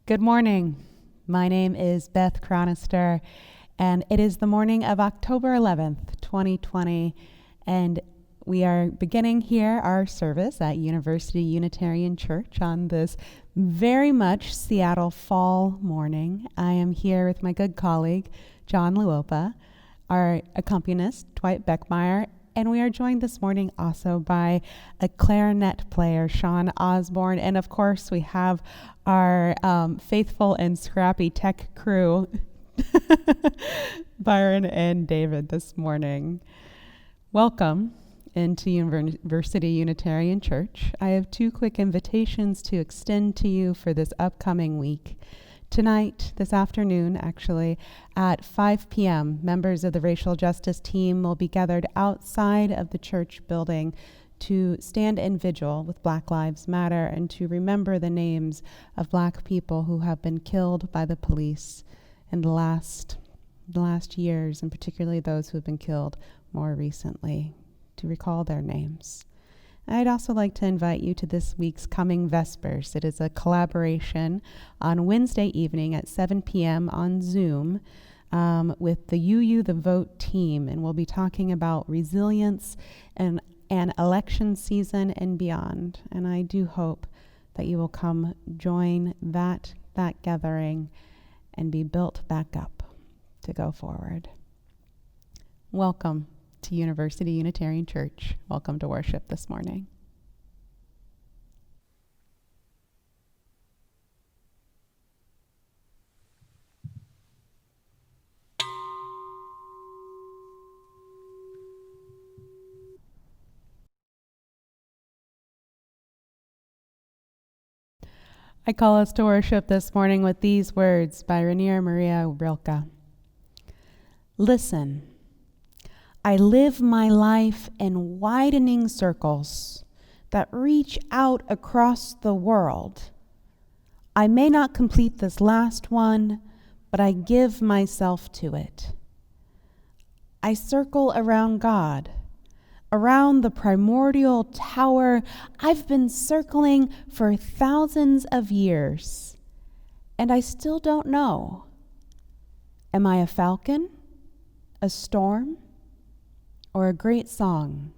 Good morning. My name is Beth Chronister, and it is the morning of October 11th, 2020, and we are beginning here our service at University Unitarian Church on this very much Seattle fall morning. I am here with my good colleague, John Luopa, our accompanist, Dwight Beckmeyer, and we are joined this morning also by a clarinet player, Sean Osborne, and of course we have our faithful and scrappy tech crew, Byron and David, this morning. Welcome into University Unitarian Church. I have two quick invitations to extend to you for this upcoming week. Tonight, this afternoon actually, at 5 p.m., members of the racial justice team will be gathered outside of the church building to stand in vigil with Black Lives Matter and to remember the names of Black people who have been killed by the police in the last years, and particularly those who have been killed more recently, to recall their names. I'd also like to invite you to this week's Coming Vespers. It is a collaboration on Wednesday evening at 7 p.m. on Zoom with the UU The Vote team, and we'll be talking about resilience and election season and beyond. And I do hope that you will come join that gathering and be built back up to go forward. Welcome to University Unitarian Church. Welcome to worship this morning. I call us to worship this morning with these words by Rainier Maria Rilke. Listen, I live my life in widening circles that reach out across the world. I may not complete this last one, but I give myself to it. I circle around God, around the primordial tower I've been circling for thousands of years, and I still don't know. Am I a falcon, a storm, or a great song?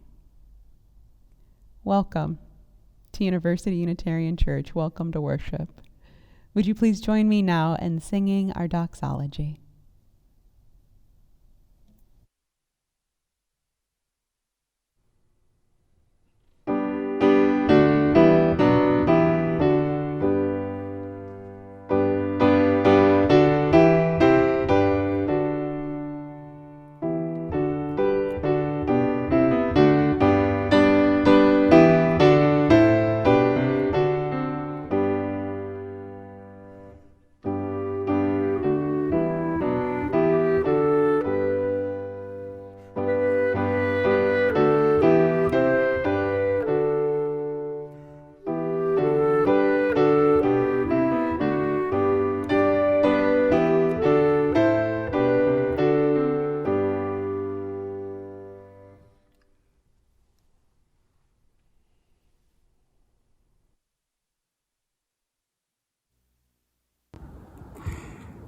Welcome to University Unitarian Church. Welcome to worship. Would you please join me now in singing our doxology?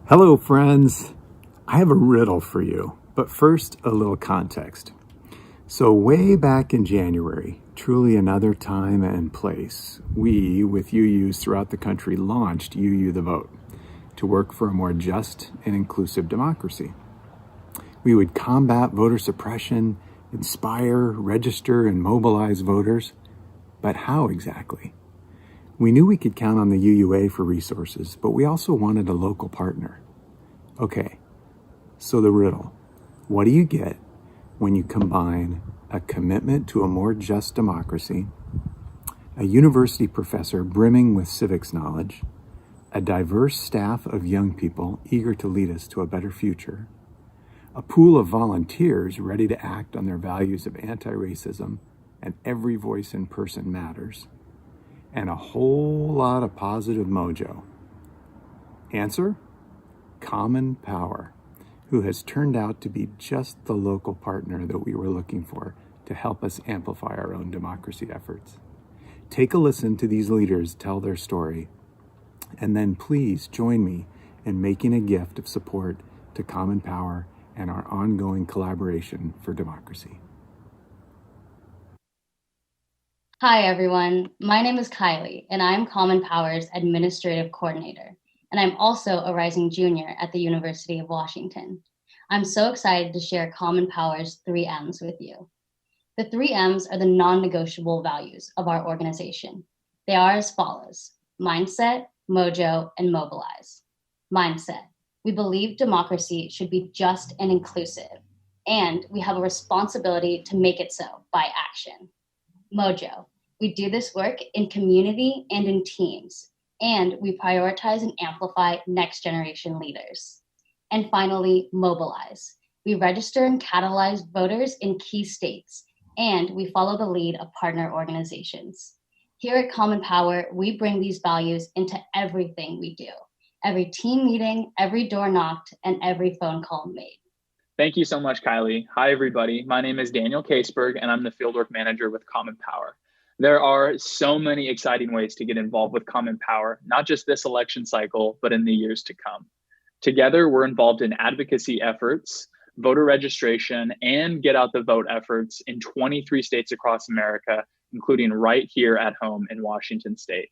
Hello, friends. I have a riddle for you, but first, a little context. So way back in January, truly another time and place, we, with UUs throughout the country, launched UU The Vote to work for a more just and inclusive democracy. We would combat voter suppression, inspire, register, and mobilize voters. But how exactly? We knew we could count on the UUA for resources, but we also wanted a local partner. Okay, so the riddle. What do you get when you combine a commitment to a more just democracy, a university professor brimming with civics knowledge, a diverse staff of young people eager to lead us to a better future, a pool of volunteers ready to act on their values of anti-racism and every voice in person matters, and a whole lot of positive mojo? Answer? Common Power, who has turned out to be just the local partner that we were looking for to help us amplify our own democracy efforts. Take a listen to these leaders tell their story And then please join me in making a gift of support to Common Power and our ongoing collaboration for democracy. Hi, everyone. My name is Kylie, and I'm Common Power's Administrative Coordinator, and I'm also a rising junior at the University of Washington. I'm so excited to share Common Power's 3Ms with you. The 3Ms are the non-negotiable values of our organization. They are as follows: mindset, mojo, and mobilize. Mindset. We believe democracy should be just and inclusive, and we have a responsibility to make it so by action. Mojo. We do this work in community and in teams, and we prioritize and amplify next generation leaders. And finally, mobilize. We register and catalyze voters in key states, and we follow the lead of partner organizations. Here at Common Power, we bring these values into everything we do. Every team meeting, every door knocked, and every phone call made. Thank you so much, Kylie. Hi, everybody. My name is Daniel Caseberg, and I'm the Fieldwork Manager with Common Power. There are so many exciting ways to get involved with Common Power, not just this election cycle, but in the years to come. Together, we're involved in advocacy efforts, voter registration, and get out the vote efforts in 23 states across America, including right here at home in Washington State.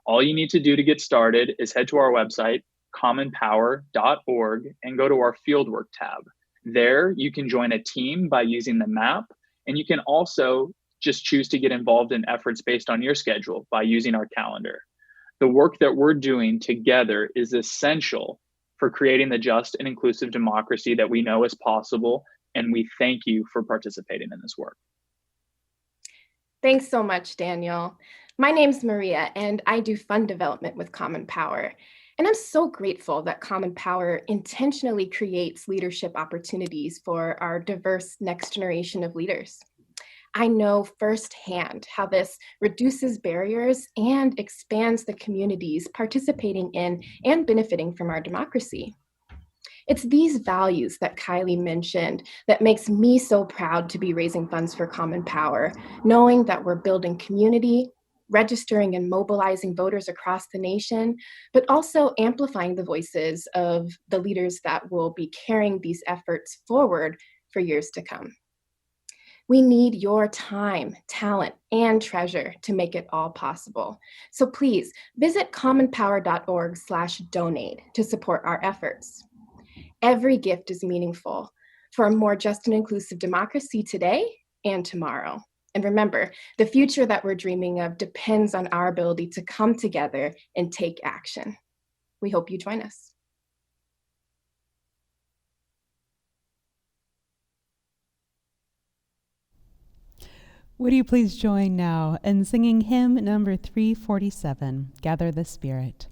All you need to do to get started is head to our website, commonpower.org, and go to our Fieldwork tab. There, you can join a team by using the map, and you can also just choose to get involved in efforts based on your schedule by using our calendar. The work that we're doing together is essential for creating the just and inclusive democracy that we know is possible, and we thank you for participating in this work. Thanks so much, Daniel. My name's Maria, and I do fund development with Common Power. And I'm so grateful that Common Power intentionally creates leadership opportunities for our diverse next generation of leaders. I know firsthand how this reduces barriers and expands the communities participating in and benefiting from our democracy. It's these values that Kylie mentioned that makes me so proud to be raising funds for Common Power, knowing that we're building community, registering and mobilizing voters across the nation, but also amplifying the voices of the leaders that will be carrying these efforts forward for years to come. We need your time, talent, and treasure to make it all possible. So please visit commonpower.org/donate to support our efforts. Every gift is meaningful for a more just and inclusive democracy today and tomorrow. And remember, the future that we're dreaming of depends on our ability to come together and take action. We hope you join us. Would you please join now in singing hymn number 347, Gather the Spirit.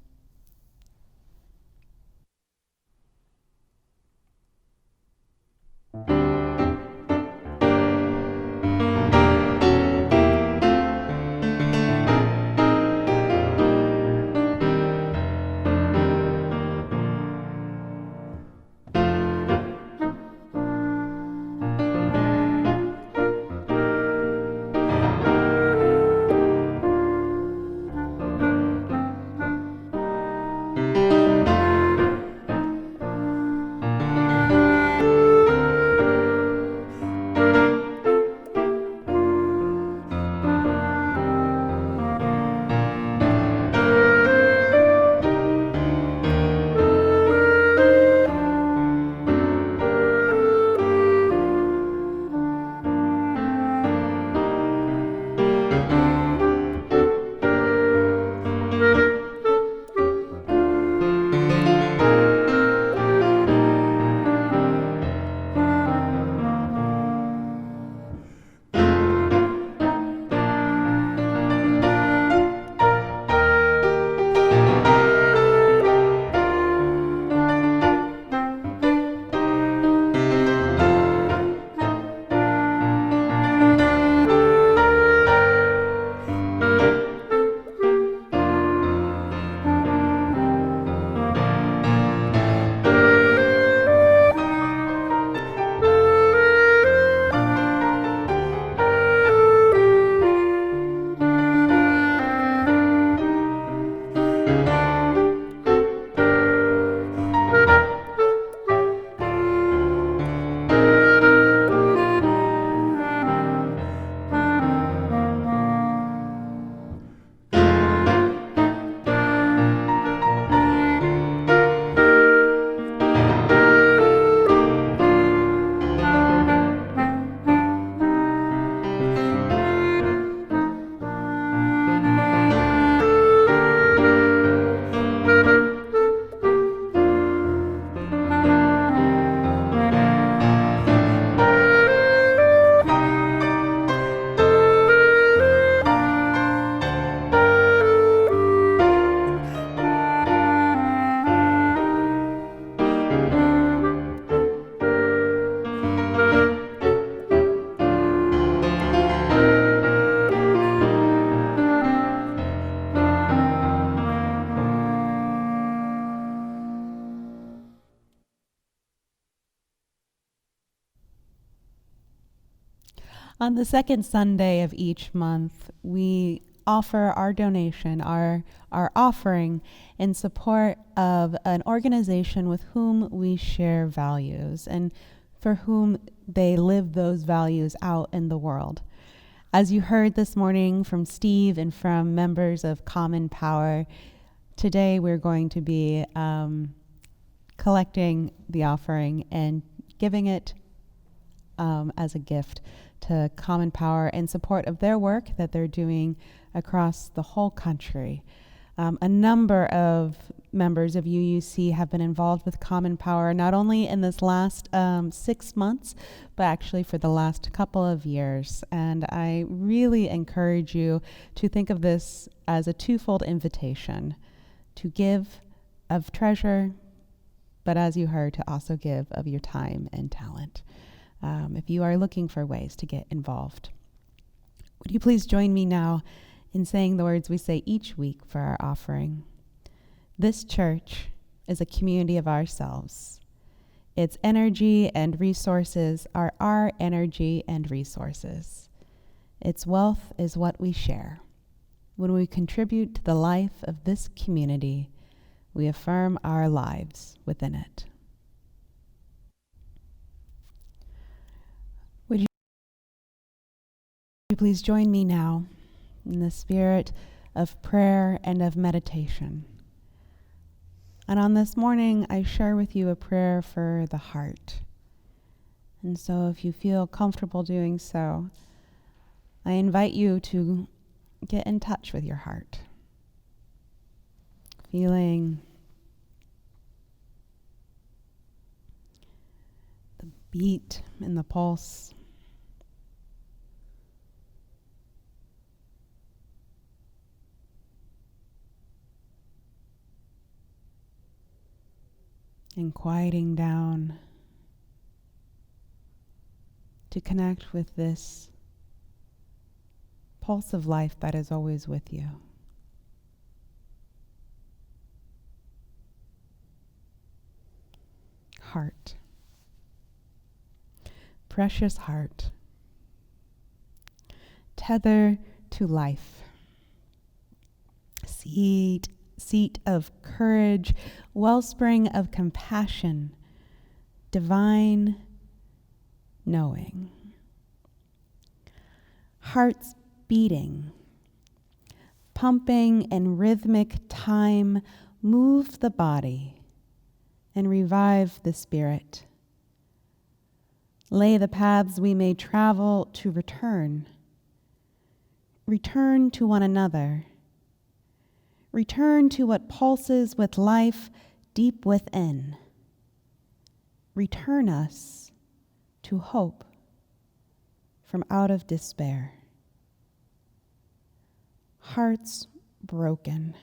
On the second Sunday of each month, we offer our donation, our offering in support of an organization with whom we share values and for whom they live those values out in the world. As you heard this morning from Steve and from members of Common Power, today we're going to be collecting the offering and giving it as a gift to Common Power in support of their work that they're doing across the whole country. A number of members of UUC have been involved with Common Power, not only in this last 6 months, but actually for the last couple of years. And I really encourage you to think of this as a twofold invitation: to give of treasure, but as you heard, to also give of your time and talent. If you are looking for ways to get involved, would you please join me now in saying the words we say each week for our offering? This church is a community of ourselves. Its energy and resources are our energy and resources. Its wealth is what we share. When we contribute to the life of this community, we affirm our lives within it. Would you please join me now in the spirit of prayer and of meditation? And on this morning, I share with you a prayer for the heart. And so if you feel comfortable doing so, I invite you to get in touch with your heart, feeling the beat in the pulse, and quieting down to connect with this pulse of life that is always with you. Heart. Precious heart. Tether to life. Seat of courage, wellspring of compassion, divine knowing. Hearts beating, pumping in rhythmic time, move the body and revive the spirit. Lay the paths we may travel to return. Return to one another. Return to what pulses with life deep within. Return us to hope from out of despair. Hearts broken,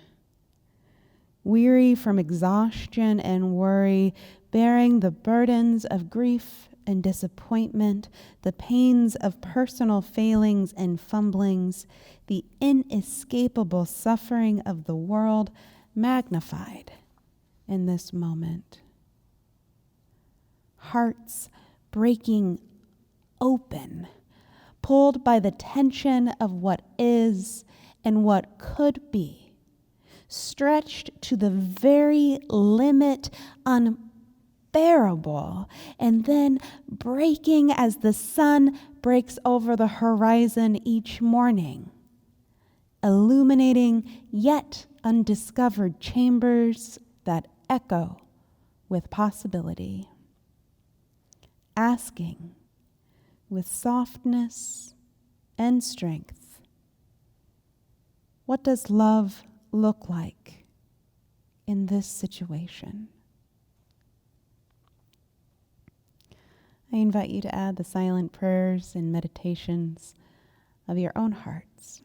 weary from exhaustion and worry, bearing the burdens of grief and disappointment, the pains of personal failings and fumblings, the inescapable suffering of the world magnified in this moment. Hearts breaking open, pulled by the tension of what is and what could be, stretched to the very limit, unbearable, and then breaking as the sun breaks over the horizon each morning, illuminating yet undiscovered chambers that echo with possibility, asking with softness and strength, what does love look like in this situation? I invite you to add the silent prayers and meditations of your own hearts.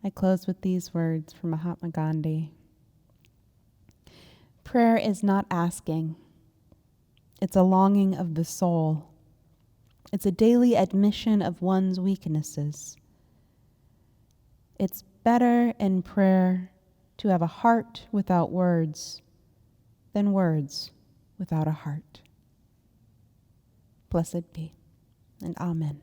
I close with these words from Mahatma Gandhi. Prayer is not asking. It's a longing of the soul. It's a daily admission of one's weaknesses. It's better in prayer to have a heart without words than words without a heart. Blessed be, and amen.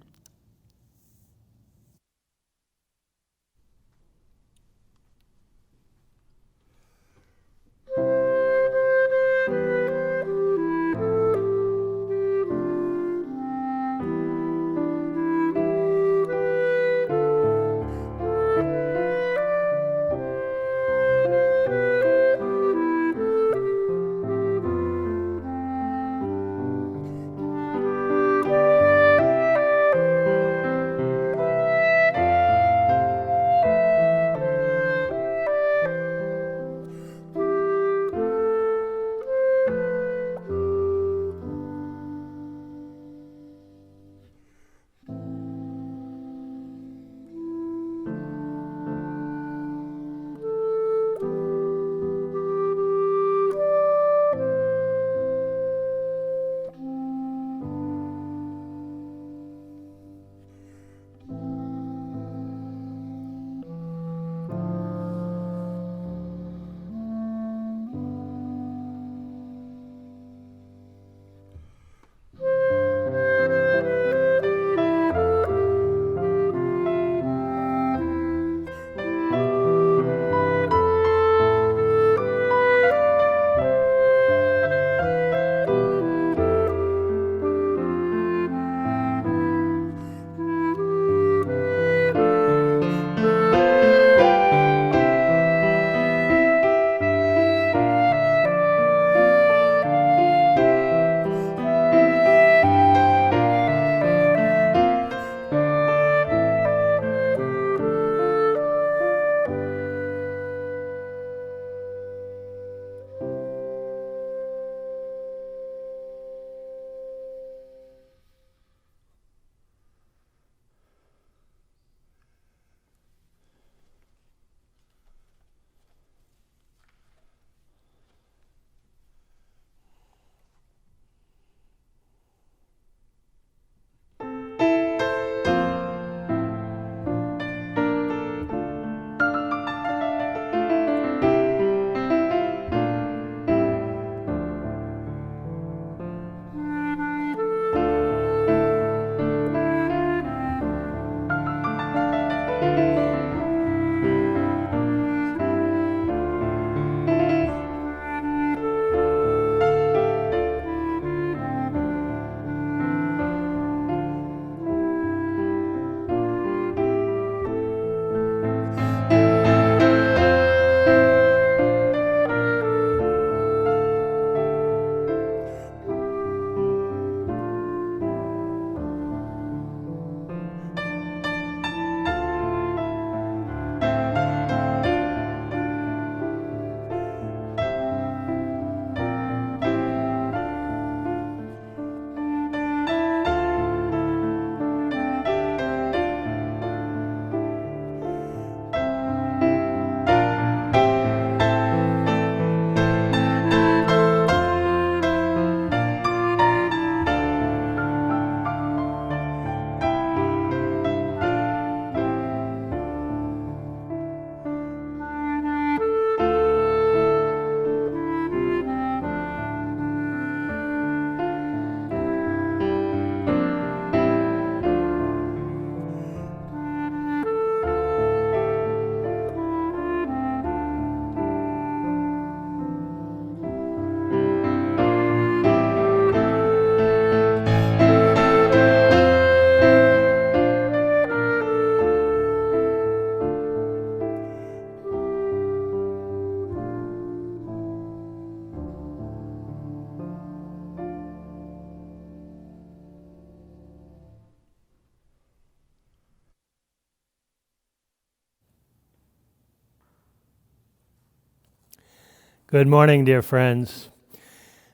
Good morning, dear friends.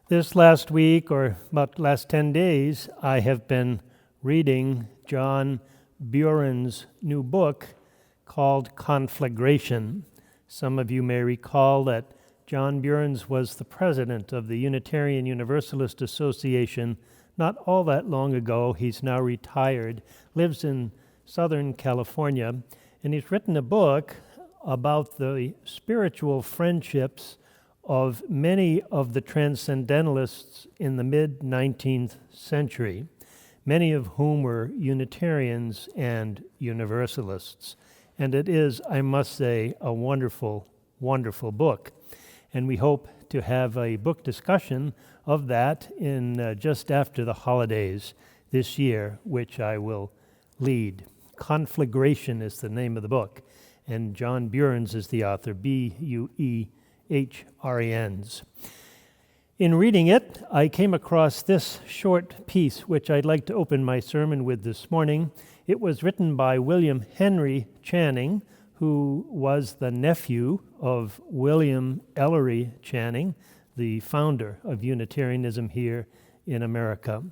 This last week, or about last 10 days, I have been reading John Buren's new book called Conflagration. Some of you may recall that John Burns was the president of the Unitarian Universalist Association not all that long ago. He's now retired, lives in Southern California, and he's written a book about the spiritual friendships of many of the transcendentalists in the mid-19th century, many of whom were Unitarians and Universalists. And it is, I must say, a wonderful, wonderful book. And we hope to have a book discussion of that in just after the holidays this year, which I will lead. Conflagration is the name of the book, and John Burns is the author, Buehrens. In reading it, I came across this short piece, which I'd like to open my sermon with this morning. It was written by William Henry Channing, who was the nephew of William Ellery Channing, the founder of Unitarianism here in America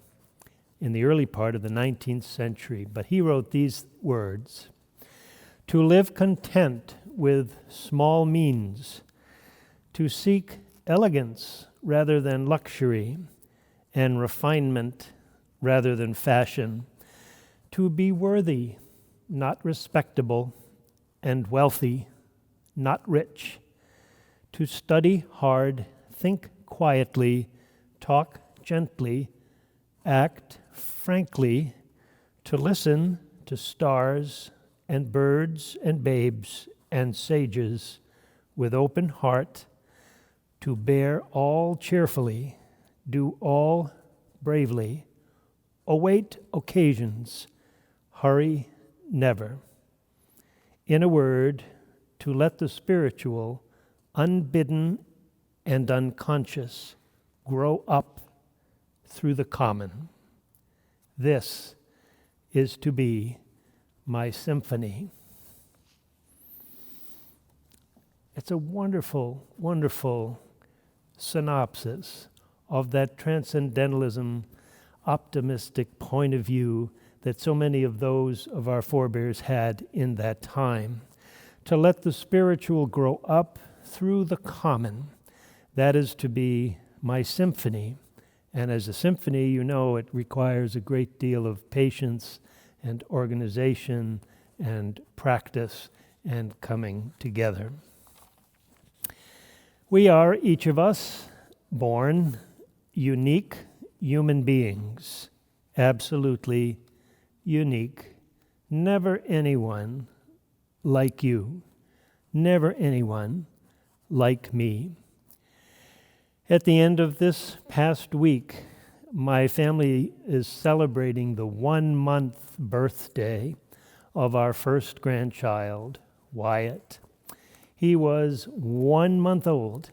in the early part of the 19th century. But he wrote these words: "To live content with small means, to seek elegance rather than luxury, and refinement rather than fashion, to be worthy, not respectable, and wealthy, not rich, to study hard, think quietly, talk gently, act frankly, to listen to stars and birds and babes and sages with open heart, to bear all cheerfully, do all bravely, await occasions, hurry never. In a word, to let the spiritual, unbidden and unconscious, grow up through the common. This is to be my symphony." It's a wonderful, wonderful synopsis of that transcendentalism, optimistic point of view that so many of those of our forebears had in that time. To let the spiritual grow up through the common, that is to be my symphony. And as a symphony, you know, it requires a great deal of patience and organization and practice and coming together. We are, each of us, born unique human beings, absolutely unique. Never anyone like you, never anyone like me. At the end of this past week, my family is celebrating the 1-month birthday of our first grandchild, Wyatt. He was 1 month old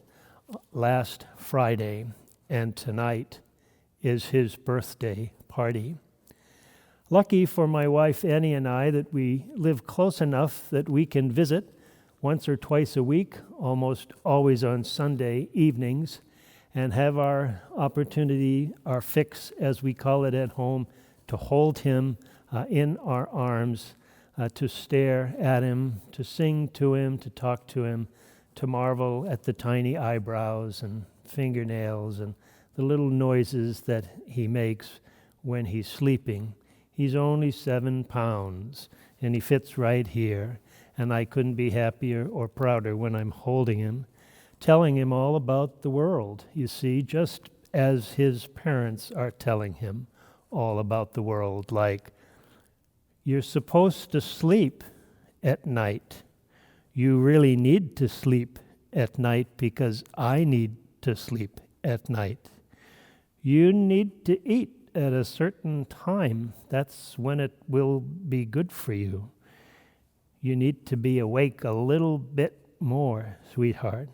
last Friday, and tonight is his birthday party. Lucky for my wife Annie and I that we live close enough that we can visit once or twice a week, almost always on Sunday evenings, and have our opportunity, our fix, as we call it at home, to hold him in our arms, to stare at him, to sing to him, to talk to him, to marvel at the tiny eyebrows and fingernails and the little noises that he makes when he's sleeping. He's only 7 pounds, and he fits right here, and I couldn't be happier or prouder when I'm holding him, telling him all about the world, you see, just as his parents are telling him all about the world, like, you're supposed to sleep at night. You really need to sleep at night because I need to sleep at night. You need to eat at a certain time. That's when it will be good for you. You need to be awake a little bit more, sweetheart.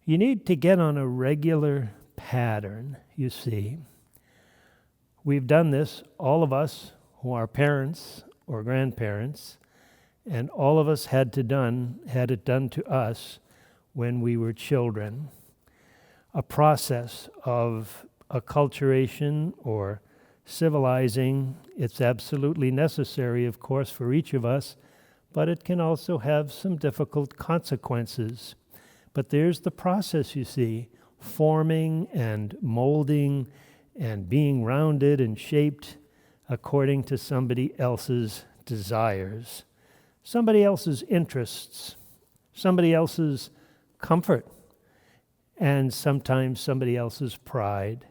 You need to get on a regular pattern, you see. We've done this, all of us who are parents or grandparents, and all of us had it done to us when we were children. A process of acculturation or civilizing. It's absolutely necessary, of course, for each of us, but it can also have some difficult consequences. But there's the process, you see, forming and molding and being rounded and shaped according to somebody else's desires, somebody else's interests, somebody else's comfort, and sometimes somebody else's pride,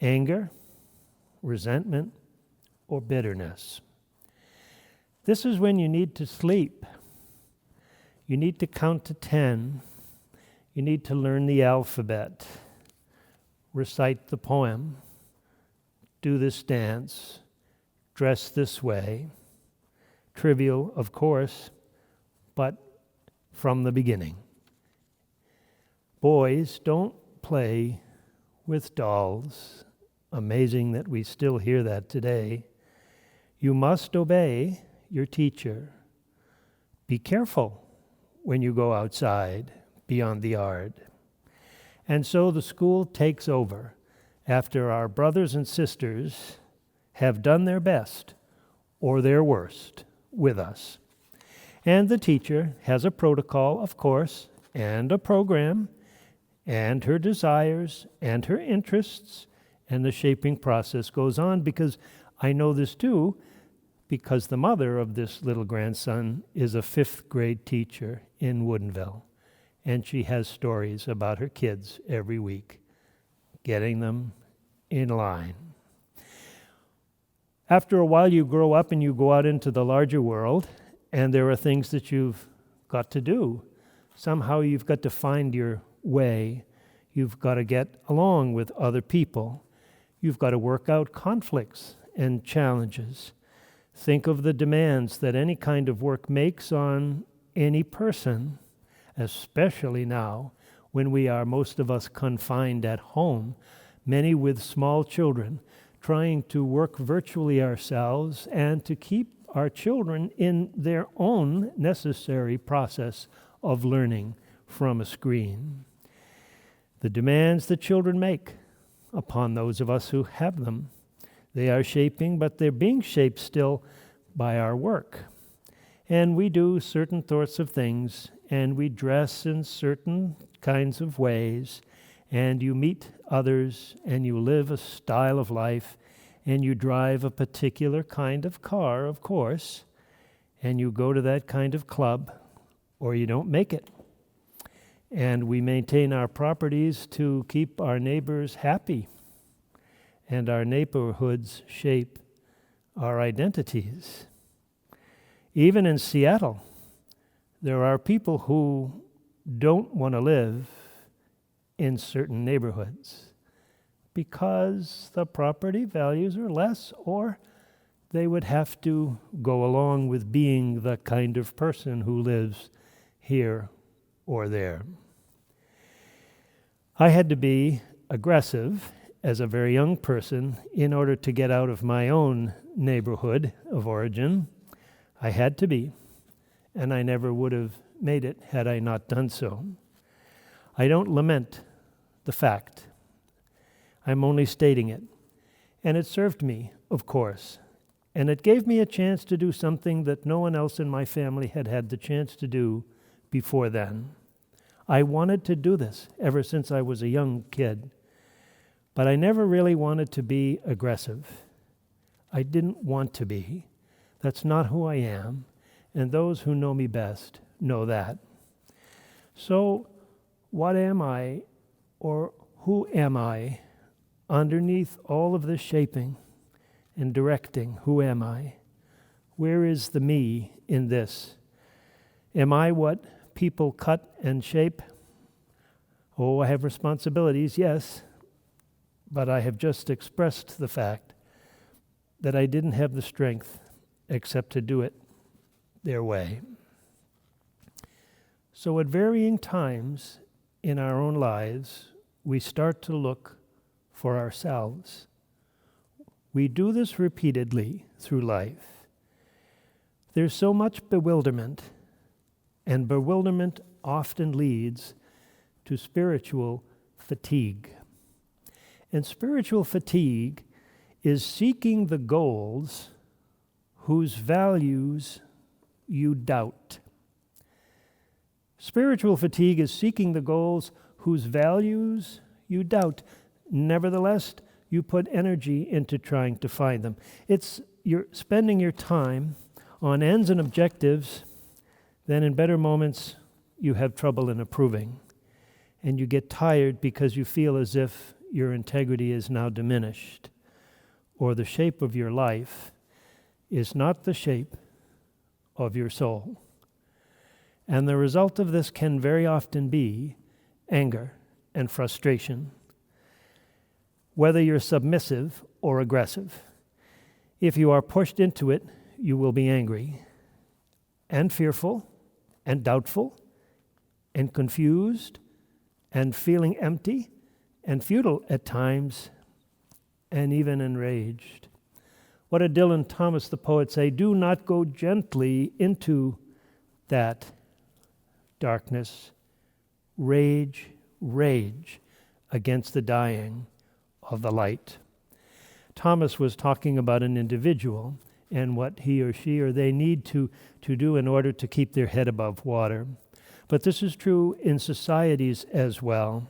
anger, resentment, or bitterness. This is when you need to sleep. You need to count to 10. You need to learn the alphabet, recite the poem, do this dance, dress this way. Trivial, of course, but from the beginning. Boys, don't play with dolls. Amazing that we still hear that today. You must obey your teacher. Be careful when you go outside beyond the yard. And so the school takes over after our brothers and sisters have done their best or their worst with us. And the teacher has a protocol, of course, and a program, and her desires and her interests, and the shaping process goes on, because I know this too, because the mother of this little grandson is a 5th grade teacher in Woodinville, and she has stories about her kids every week, getting them in line. After a while, you grow up and you go out into the larger world, and there are things that you've got to do. Somehow you've got to find your way. You've got to get along with other people. You've got to work out conflicts and challenges. Think of the demands that any kind of work makes on any person, especially now when we are, most of us, confined at home, many with small children, trying to work virtually ourselves and to keep our children in their own necessary process of learning from a screen. The demands that children make upon those of us who have them, they are shaping, but they're being shaped still by our work. And we do certain sorts of things, and we dress in certain kinds of ways, and you meet others, and you live a style of life, and you drive a particular kind of car, of course, and you go to that kind of club, or you don't make it. And we maintain our properties to keep our neighbors happy, and our neighborhoods shape our identities. Even in Seattle, there are people who don't want to live in certain neighborhoods because the property values are less, or they would have to go along with being the kind of person who lives here or there. I had to be aggressive as a very young person in order to get out of my own neighborhood of origin. I had to be, and I never would have made it had I not done so. I don't lament the fact. I'm only stating it. And it served me, of course. And it gave me a chance to do something that no one else in my family had had the chance to do before then. I wanted to do this ever since I was a young kid. But I never really wanted to be aggressive. I didn't want to be. That's not who I am. And those who know me best know that. So, what am I, or who am I, underneath all of this shaping and directing? Who am I? Where is the me in this? Am I what people cut and shape? Oh, I have responsibilities, yes, but I have just expressed the fact that I didn't have the strength except to do it their way. So at varying times in our own lives, we start to look for ourselves. We do this repeatedly through life. There's so much bewilderment, and bewilderment often leads to spiritual fatigue. And spiritual fatigue is seeking the goals whose values you doubt. Spiritual fatigue is seeking the goals whose values you doubt. Nevertheless, you put energy into trying to find them. You're spending your time on ends and objectives, then in better moments you have trouble in approving. And you get tired because you feel as if your integrity is now diminished, or the shape of your life is not the shape of your soul. And the result of this can very often be anger and frustration, whether you're submissive or aggressive. If you are pushed into it, you will be angry and fearful and doubtful and confused and feeling empty and futile at times and even enraged. What did Dylan Thomas the poet say? Do not go gently into that darkness. Rage against the dying of the light. Thomas was talking about an individual and what he or she or they need to do in order to keep their head above water. But this is true in societies as well.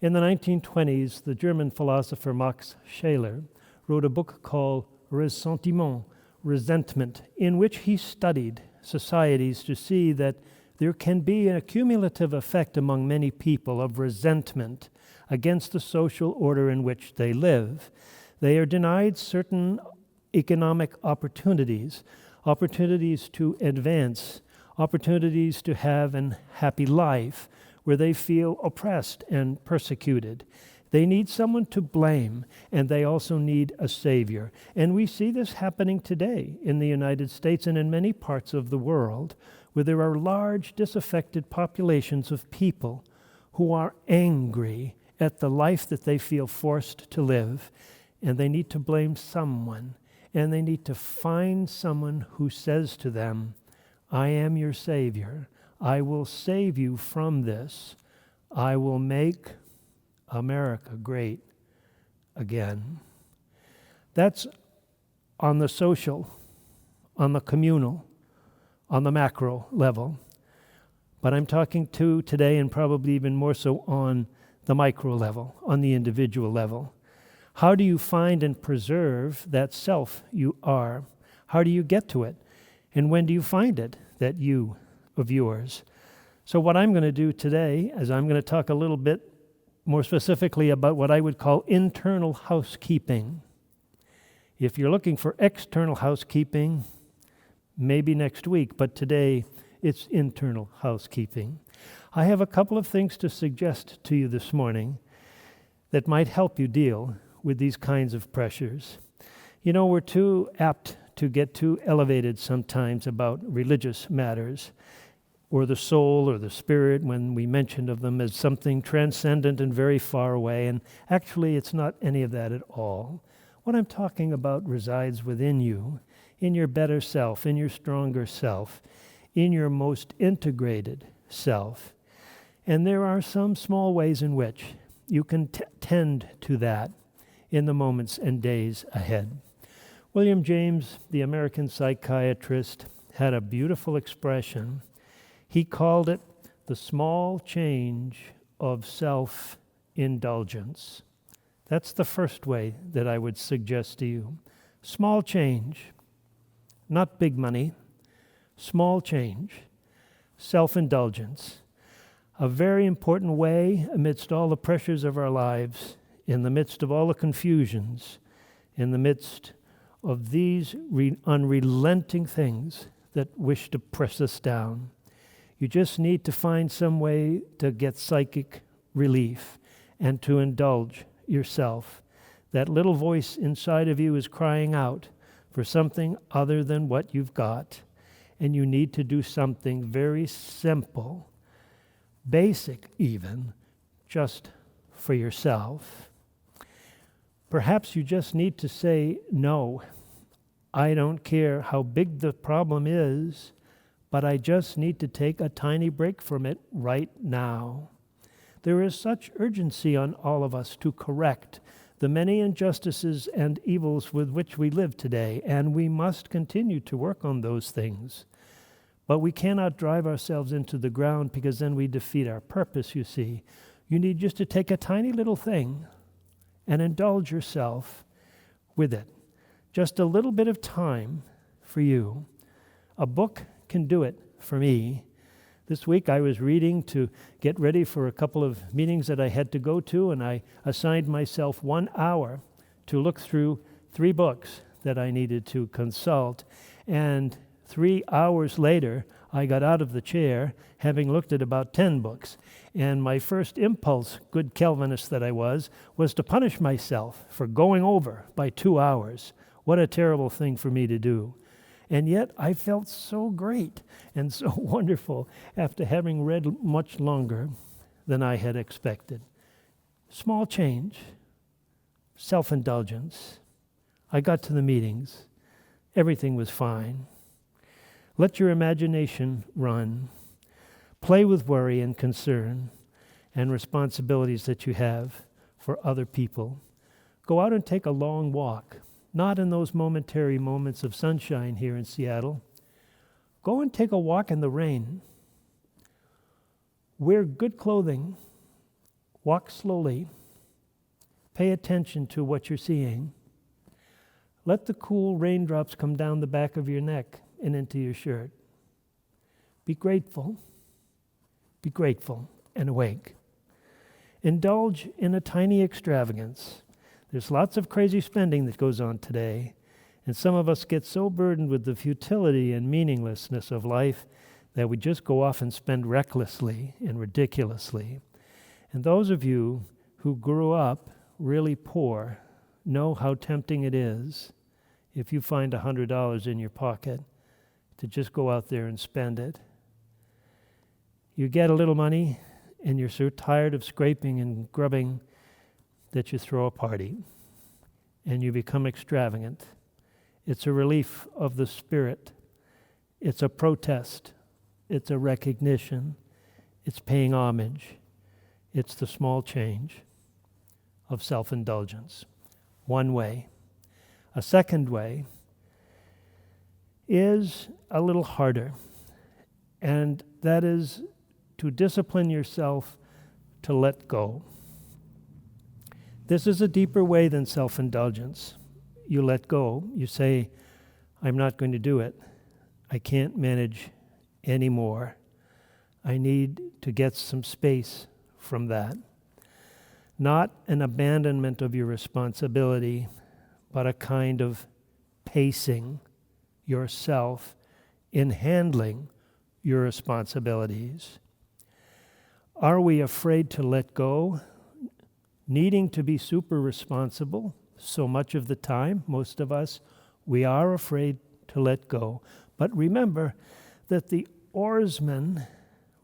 In the 1920s, the German philosopher Max Scheler wrote a book called Ressentiment, Resentment, in which he studied societies to see that there can be an accumulative effect among many people of resentment against the social order in which they live. They are denied certain economic opportunities to advance, opportunities to have a happy life where they feel oppressed and persecuted. They need someone to blame, and they also need a savior. And we see this happening today in the United States and in many parts of the world, where there are large disaffected populations of people who are angry at the life that they feel forced to live, and they need to blame someone, and they need to find someone who says to them, I am your Savior. I will save you from this. I will make America great again. That's on the social, on the communal, on the macro level. But I'm talking to today, and probably even more so, on the micro level, on the individual level. How do you find and preserve that self you are? How do you get to it? And when do you find it, that you of yours? So what I'm going to do today is I'm going to talk a little bit more specifically about what I would call internal housekeeping. If you're looking for external housekeeping, maybe next week, but today it's internal housekeeping. I have a couple of things to suggest to you this morning that might help you deal with these kinds of pressures. You know, we're too apt to get too elevated sometimes about religious matters, or the soul or the spirit, when we mention of them as something transcendent and very far away, and actually it's not any of that at all. What I'm talking about resides within you, in your better self, in your stronger self, in your most integrated self. And there are some small ways in which you can tend to that in the moments and days ahead. William James, the American psychiatrist, had a beautiful expression. He called it the small change of self-indulgence. That's the first way that I would suggest to you. Small change, not big money, small change, self-indulgence. A very important way amidst all the pressures of our lives, in the midst of all the confusions, in the midst of these unrelenting things that wish to press us down. You just need to find some way to get psychic relief and to indulge yourself. That little voice inside of you is crying out for something other than what you've got. And you need to do something very simple, basic even, just for yourself. Perhaps you just need to say, no, I don't care how big the problem is, but I just need to take a tiny break from it right now. There is such urgency on all of us to correct the many injustices and evils with which we live today, and we must continue to work on those things. But we cannot drive ourselves into the ground because then we defeat our purpose, you see. You need just to take a tiny little thing and indulge yourself with it. Just a little bit of time for you. A book can do it for me. This week I was reading to get ready for a couple of meetings that I had to go to, and I assigned myself 1 hour to look through 3 books that I needed to consult. And 3 hours later, I got out of the chair, having looked at about 10 books. And my first impulse, good Calvinist that I was to punish myself for going over by 2 hours. What a terrible thing for me to do. And yet I felt so great and so wonderful after having read much longer than I had expected. Small change, self-indulgence. I got to the meetings. Everything was fine. Let your imagination run. Play with worry and concern and responsibilities that you have for other people. Go out and take a long walk, not in those momentary moments of sunshine here in Seattle. Go and take a walk in the rain. Wear good clothing. Walk slowly. Pay attention to what you're seeing. Let the cool raindrops come down the back of your neck and into your shirt. Be grateful and awake. Indulge in a tiny extravagance. There's lots of crazy spending that goes on today, and some of us get so burdened with the futility and meaninglessness of life that we just go off and spend recklessly and ridiculously. And those of you who grew up really poor know how tempting it is, if you find $100 in your pocket, to just go out there and spend it. You get a little money, and you're so tired of scraping and grubbing that you throw a party, and you become extravagant. It's a relief of the spirit. It's a protest. It's a recognition. It's paying homage. It's the small change of self-indulgence. One way. A second way is a little harder, and that is to discipline yourself to let go. This is a deeper way than self-indulgence. You let go. You say, I'm not going to do it. I can't manage anymore. I need to get some space from that. Not an abandonment of your responsibility, but a kind of pacing yourself in handling your responsibilities. Are we afraid to let go? Needing to be super responsible so much of the time, most of us, we are afraid to let go. But remember that the oarsman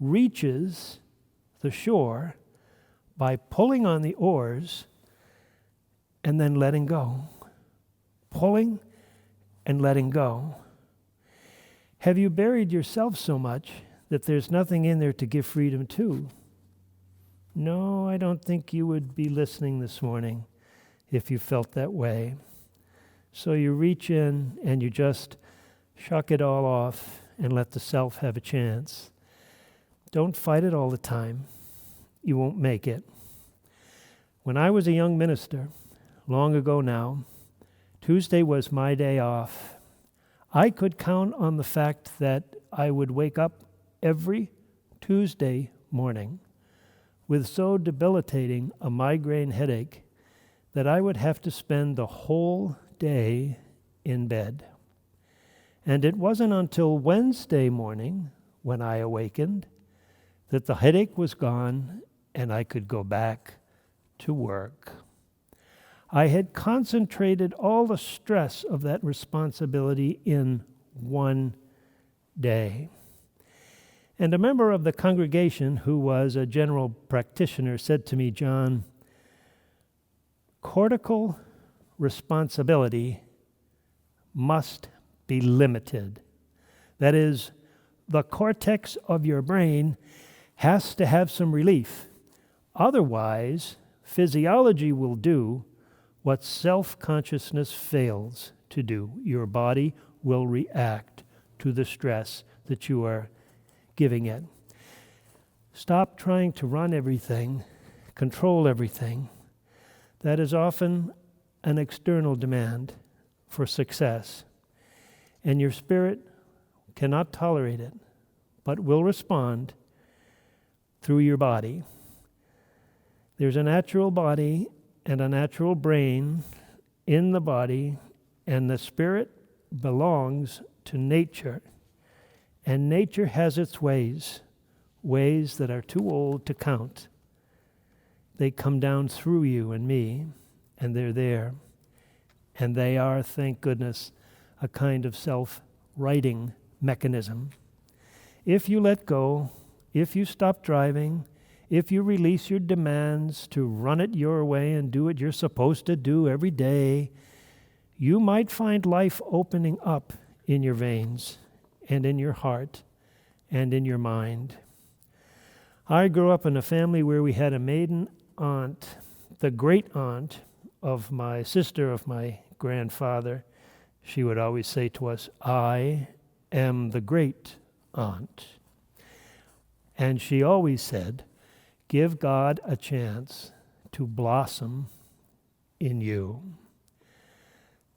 reaches the shore by pulling on the oars and then letting go. Pulling and letting go. Have you buried yourself so much that there's nothing in there to give freedom to? No, I don't think you would be listening this morning if you felt that way. So you reach in and you just shuck it all off and let the self have a chance. Don't fight it all the time. You won't make it. When I was a young minister, long ago now, Tuesday was my day off. I could count on the fact that I would wake up every Tuesday morning with so debilitating a migraine headache that I would have to spend the whole day in bed. And it wasn't until Wednesday morning, when I awakened, that the headache was gone and I could go back to work. I had concentrated all the stress of that responsibility in one day. And a member of the congregation, who was a general practitioner, said to me, John, cortical responsibility must be limited. That is, the cortex of your brain has to have some relief. Otherwise, physiology will do what self-consciousness fails to do. Your body will react to the stress that you are giving it. Stop trying to run everything, control everything. That is often an external demand for success, and your spirit cannot tolerate it, but will respond through your body. There's a natural body and a natural brain in the body, and the spirit belongs to nature. And nature has its ways that are too old to count. They come down through you and me, and they're there. And they are, thank goodness, a kind of self-righting mechanism. If you let go, if you stop driving, if you release your demands to run it your way and do what you're supposed to do every day, you might find life opening up in your veins and in your heart and in your mind. I grew up in a family where we had a maiden aunt, the great aunt of my sister, of my grandfather. She would always say to us, "I am the great aunt." And she always said, "Give God a chance to blossom in you."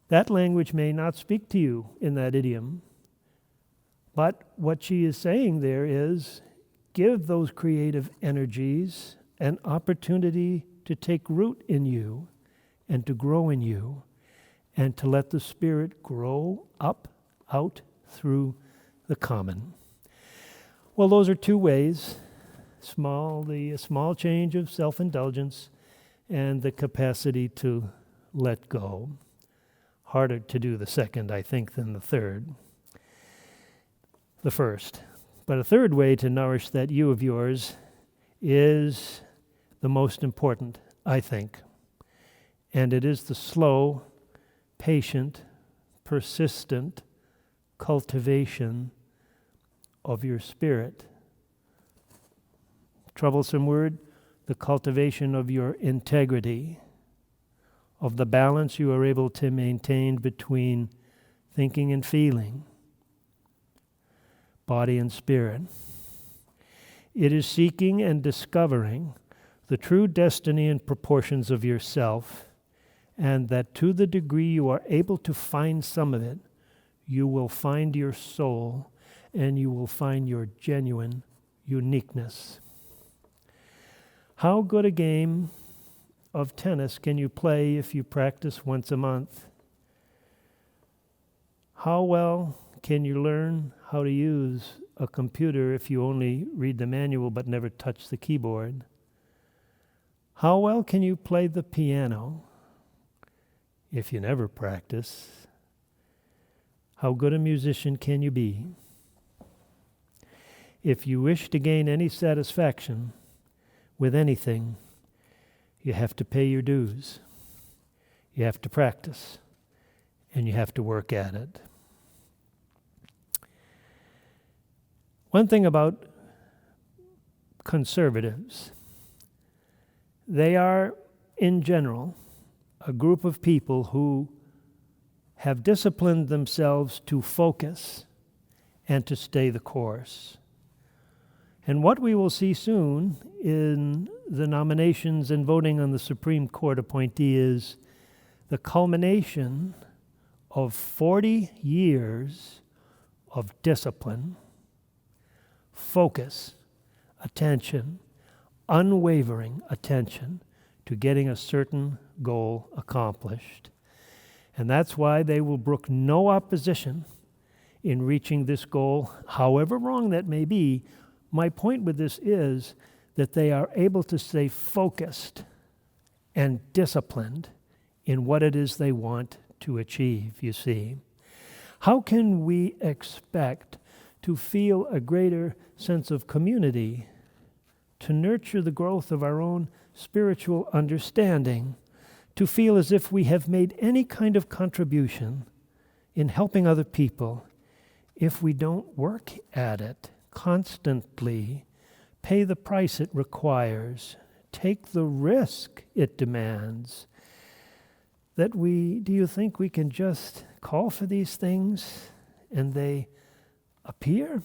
That language may not speak to you in that idiom, but what she is saying there is, give those creative energies an opportunity to take root in you and to grow in you and to let the Spirit grow up, out, through the common. Well, those are two ways, the small change of self-indulgence and the capacity to let go. Harder to do the second, I think, than the first. But a third way to nourish that you of yours is the most important, I think. And it is the slow, patient, persistent cultivation of your spirit. Troublesome word, the cultivation of your integrity, of the balance you are able to maintain between thinking and feeling, body and spirit. It is seeking and discovering the true destiny and proportions of yourself, and that to the degree you are able to find some of it, you will find your soul and you will find your genuine uniqueness. How good a game of tennis can you play if you practice once a month? How well can you learn how to use a computer if you only read the manual but never touch the keyboard? How well can you play the piano if you never practice? How good a musician can you be? If you wish to gain any satisfaction with anything, you have to pay your dues. You have to practice, and you have to work at it. One thing about conservatives, they are, in general, a group of people who have disciplined themselves to focus and to stay the course. And what we will see soon in the nominations and voting on the Supreme Court appointee is the culmination of 40 years of discipline, focus, attention, unwavering attention to getting a certain goal accomplished. And that's why they will brook no opposition in reaching this goal, however wrong that may be. My point with this is that they are able to stay focused and disciplined in what it is they want to achieve, you see. How can we expect to feel a greater sense of community, to nurture the growth of our own spiritual understanding, to feel as if we have made any kind of contribution in helping other people if we don't work at it constantly, pay the price it requires, take the risk it demands? Do you think we can just call for these things and they appear.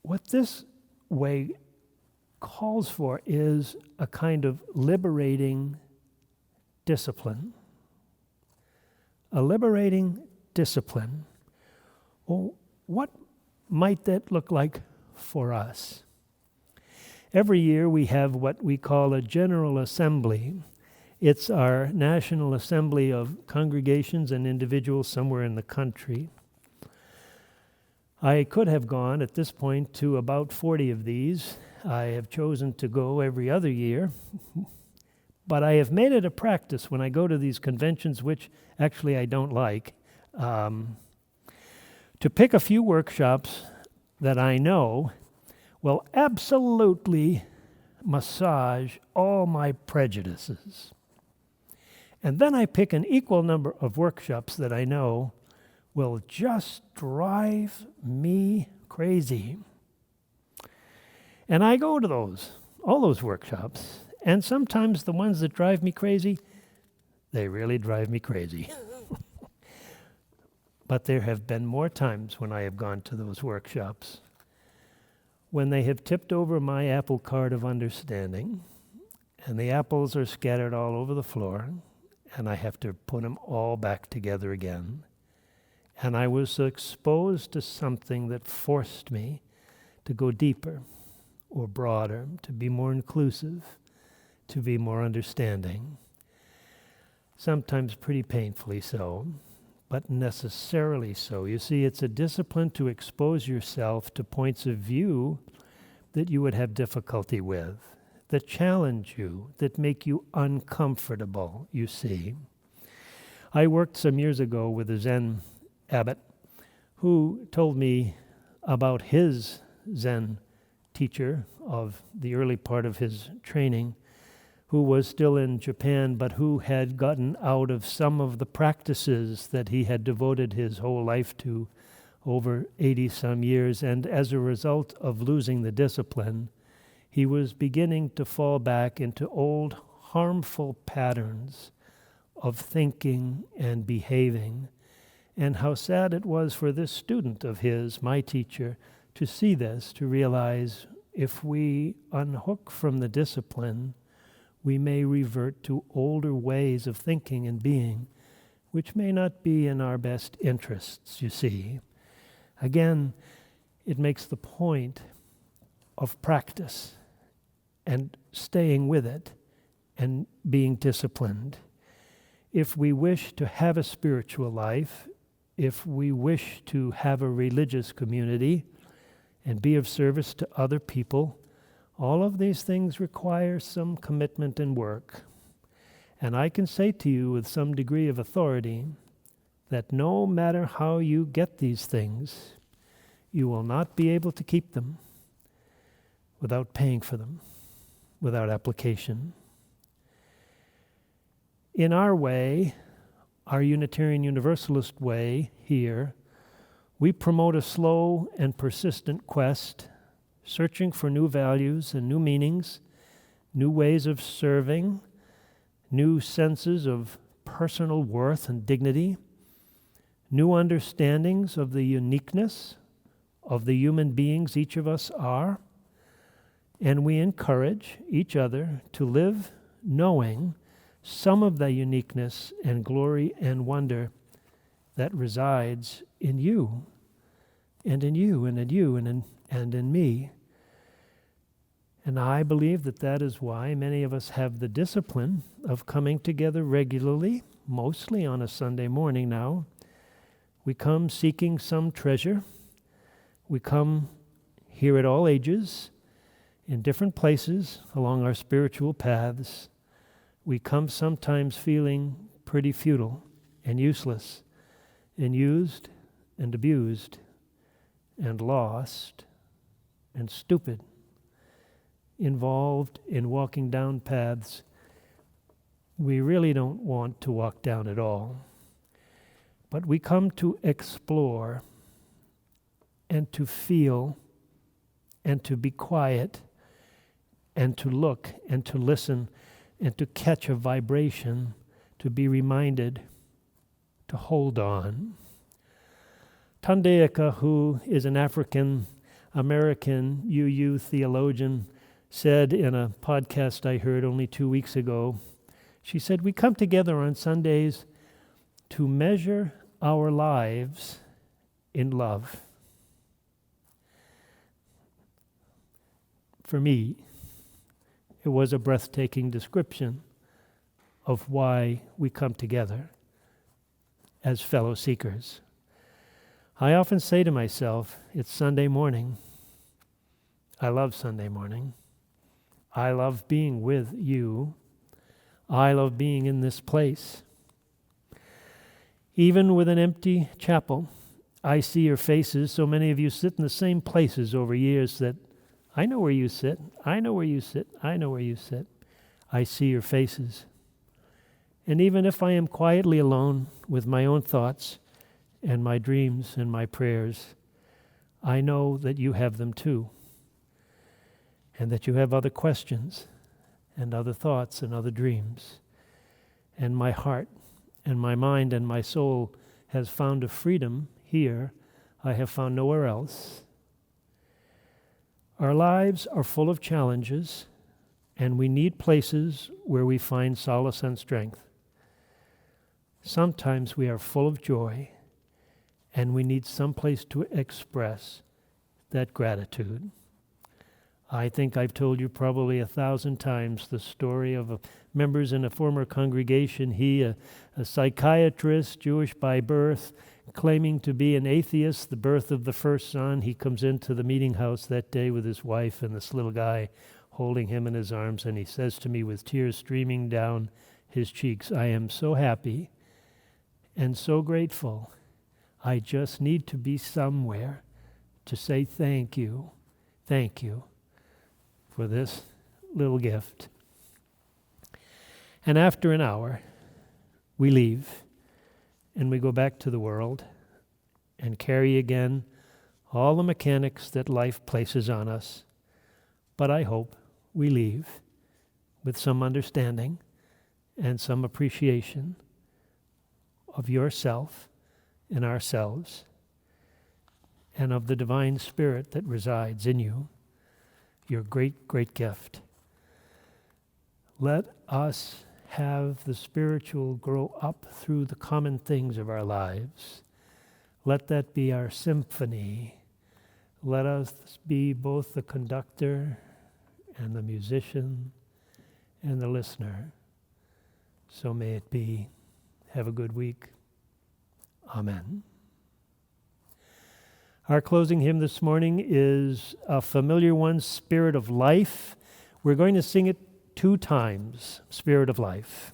What this way calls for is a kind of liberating discipline. A liberating discipline. Well, what might that look like for us? Every year we have what we call a General Assembly. It's our National Assembly of congregations and individuals somewhere in the country. I could have gone at this point to about 40 of these. I have chosen to go every other year. But I have made it a practice when I go to these conventions, which actually I don't like, to pick a few workshops that I know will absolutely massage all my prejudices. And then I pick an equal number of workshops that I know will just drive me crazy. And I go to all those workshops, and sometimes the ones that drive me crazy, they really drive me crazy. But there have been more times when I have gone to those workshops when they have tipped over my apple cart of understanding, and the apples are scattered all over the floor, and I have to put them all back together again. And I was exposed to something that forced me to go deeper or broader, to be more inclusive, to be more understanding. Sometimes pretty painfully so, but necessarily so. You see, it's a discipline to expose yourself to points of view that you would have difficulty with, that challenge you, that make you uncomfortable, you see. I worked some years ago with a Zen abbot who told me about his Zen teacher of the early part of his training, who was still in Japan, but who had gotten out of some of the practices that he had devoted his whole life to over 80-some years. And as a result of losing the discipline, he was beginning to fall back into old harmful patterns of thinking and behaving. And how sad it was for this student of his, my teacher, to see this, to realize if we unhook from the discipline, we may revert to older ways of thinking and being, which may not be in our best interests, you see. Again, it makes the point of practice and staying with it and being disciplined. If we wish to have a spiritual life, if we wish to have a religious community and be of service to other people, all of these things require some commitment and work. And I can say to you with some degree of authority that no matter how you get these things, you will not be able to keep them without paying for them, without application. In our way, our Unitarian Universalist way here, we promote a slow and persistent quest, searching for new values and new meanings, new ways of serving, new senses of personal worth and dignity, new understandings of the uniqueness of the human beings each of us are, and we encourage each other to live knowing some of the uniqueness and glory and wonder that resides in you, and in you, and in you, and in me. And I believe that that is why many of us have the discipline of coming together regularly, mostly on a Sunday morning now. We come seeking some treasure. We come here at all ages, in different places along our spiritual paths. We come sometimes feeling pretty futile and useless and used and abused and lost and stupid, involved in walking down paths we really don't want to walk down at all. But we come to explore and to feel and to be quiet and to look and to listen and to catch a vibration, to be reminded to hold on. Tandeyaka, who is an African-American UU theologian, said in a podcast I heard only 2 weeks ago, she said, we come together on Sundays to measure our lives in love. For me, it was a breathtaking description of why we come together as fellow seekers. I often say to myself, it's Sunday morning. I love Sunday morning. I love being with you. I love being in this place. Even with an empty chapel, I see your faces. So many of you sit in the same places over years that I know where you sit. I know where you sit. I know where you sit. I see your faces. And even if I am quietly alone with my own thoughts and my dreams and my prayers, I know that you have them too. And that you have other questions and other thoughts and other dreams. And my heart and my mind and my soul has found a freedom here I have found nowhere else. Our lives are full of challenges, and we need places where we find solace and strength. Sometimes we are full of joy, and we need some place to express that gratitude. I think I've told you probably 1,000 times the story of members in a former congregation. He, a psychiatrist, Jewish by birth, claiming to be an atheist, the birth of the first son. He comes into the meeting house that day with his wife and this little guy holding him in his arms, and he says to me with tears streaming down his cheeks, I am so happy and so grateful. I just need to be somewhere to say thank you for this little gift. And after an hour, we leave and we go back to the world and carry again all the mechanics that life places on us. But I hope we leave with some understanding and some appreciation of yourself and ourselves and of the divine spirit that resides in you, your great, great gift. Let us have the spiritual grow up through the common things of our lives. Let that be our symphony. Let us be both the conductor and the musician and the listener. So may it be. Have a good week. Amen. Our closing hymn this morning is a familiar one, Spirit of Life. We're going to sing it 2 times, Spirit of Life.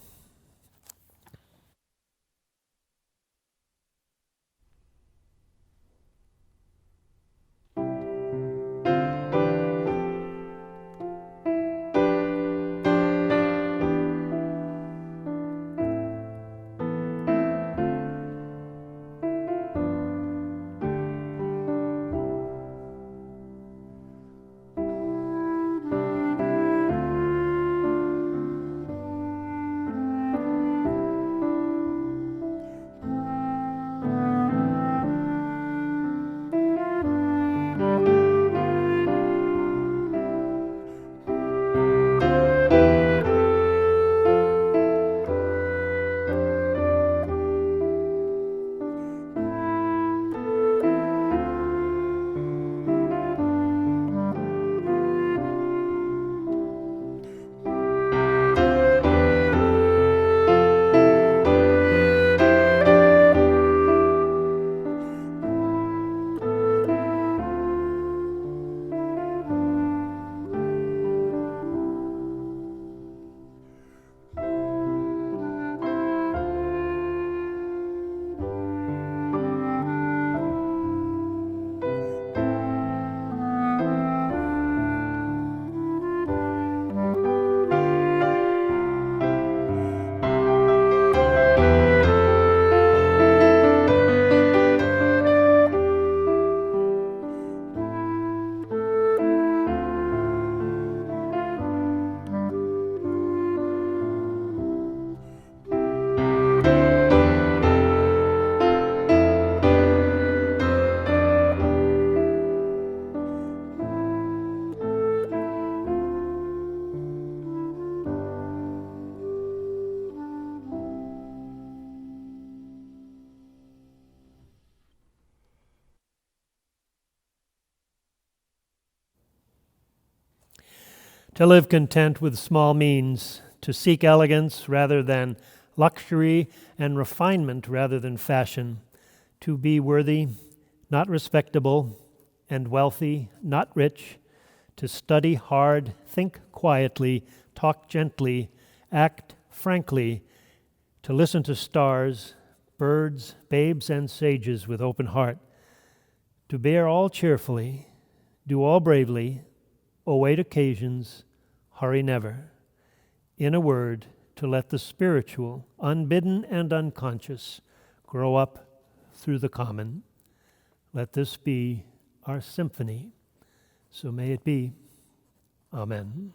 to live content with small means, to seek elegance rather than luxury and refinement rather than fashion, to be worthy, not respectable, and wealthy, not rich, to study hard, think quietly, talk gently, act frankly, to listen to stars, birds, babes, and sages with open heart, to bear all cheerfully, do all bravely, await occasions, hurry never. In a word, to let the spiritual, unbidden and unconscious, grow up through the common. Let this be our symphony. So may it be. Amen.